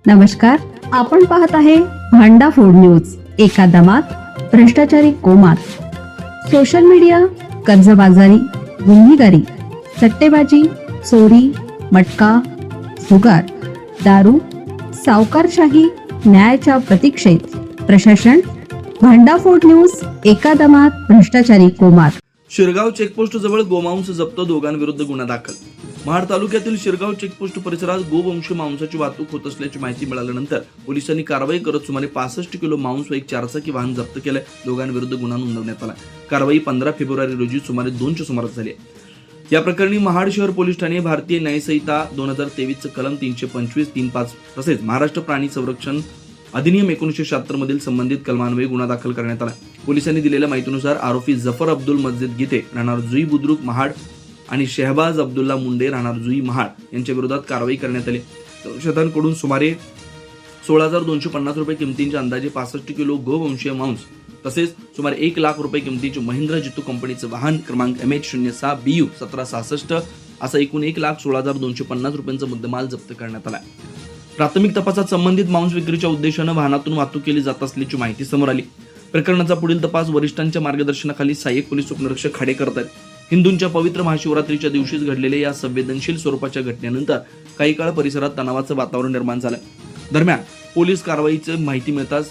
नमस्कार, आपण पाहत आहे भांडा फोड न्यूज. एका दमात भ्रष्टाचारी कोमात. सोशल मीडिया, कर्जबाजारी, गुन्हेगारी, सट्टेबाजी, चोरी, मटका, जुगार, दारू, सावकारशाही, न्यायाच्या प्रतीक्षेत प्रशासन. भांडाफोड न्यूज. एका दमात भ्रष्टाचारी कोमात. शिरगाव चेकपोस्ट जवळ गोमांस जप्त, दोघांविरुद्ध गुन्हा दाखल. महाड तालुक्यातील शिरगाव चेकपोस्ट परिसरात गोवंशी मांसाची वाहतूक होत असल्याची माहिती मिळाल्यानंतर पोलिसांनी कारवाई करत सुमारे 65 किलो मांस व एक चारचाकी वाहन जप्त केले. दोघांविरुद्ध गुन्हा नोंदवण्यात आला. कारवाई 15 फेब्रुवारी रोजी सुमारे 2च्या सुमारास झाली. या प्रकरणी महाड शहर पोलीस ठाणे भारतीय न्यायसंहिता 2023 कलम 325, 35 तसेच महाराष्ट्र प्राणी संरक्षण अधिनियम 1976 मधील संबंधित कलमान्वये गुन्हा दाखल करण्यात आला. पोलिसांनी दिलेल्या माहितीनुसार आरोपी जफर अब्दुल मस्जिद गीते राहणार जुई बुद्रुक महाड आणि शहबाज अब्दुल्ला मुंडे राहणार जुई महाड यांच्या विरोधात कारवाई करण्यात आली. संशयितांकडून सुमारे 16,250 रुपये किमतीचे अंदाजे 65 किलो गोवंशीय मांस तसेच सुमारे 1 लाख रुपये किमतीचे महिंद्रा जितू कंपनीचे वाहन क्रमांक MH06 BU 1766 असा एकूण 1,16,250 रुपयांचा मुद्देमाल जप्त करण्यात आला. प्राथमिक तपासात संबंधित मांस विक्रीच्या उद्देशाने वाहनातून वाहतूक केली जात असल्याची माहिती समोर आली. प्रकरणाचा पुढील तपास वरिष्ठांच्या मार्गदर्शनाखाली सहाय्यक पोलीस उपनिरीक्षक खाडे करत आहेत. हिंदूंच्या पवित्र महाशिवरात्रीच्या दिवशीच घडलेल्या या संवेदनशील स्वरूपाच्या घटनेनंतर काही काळ परिसरात तणावाचं वातावरण निर्माण झालं. दरम्यान पोलीस कारवाईची माहिती मिळताच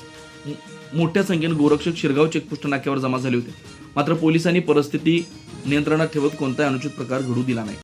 मोठ्या संख्येने गोरक्षक शिरगाव चेकपोस्ट नाक्यावर जमा झाले होते. मात्र पोलिसांनी परिस्थिती नियंत्रणात ठेवत कोणताही अनुचित प्रकार घडू दिला नाही.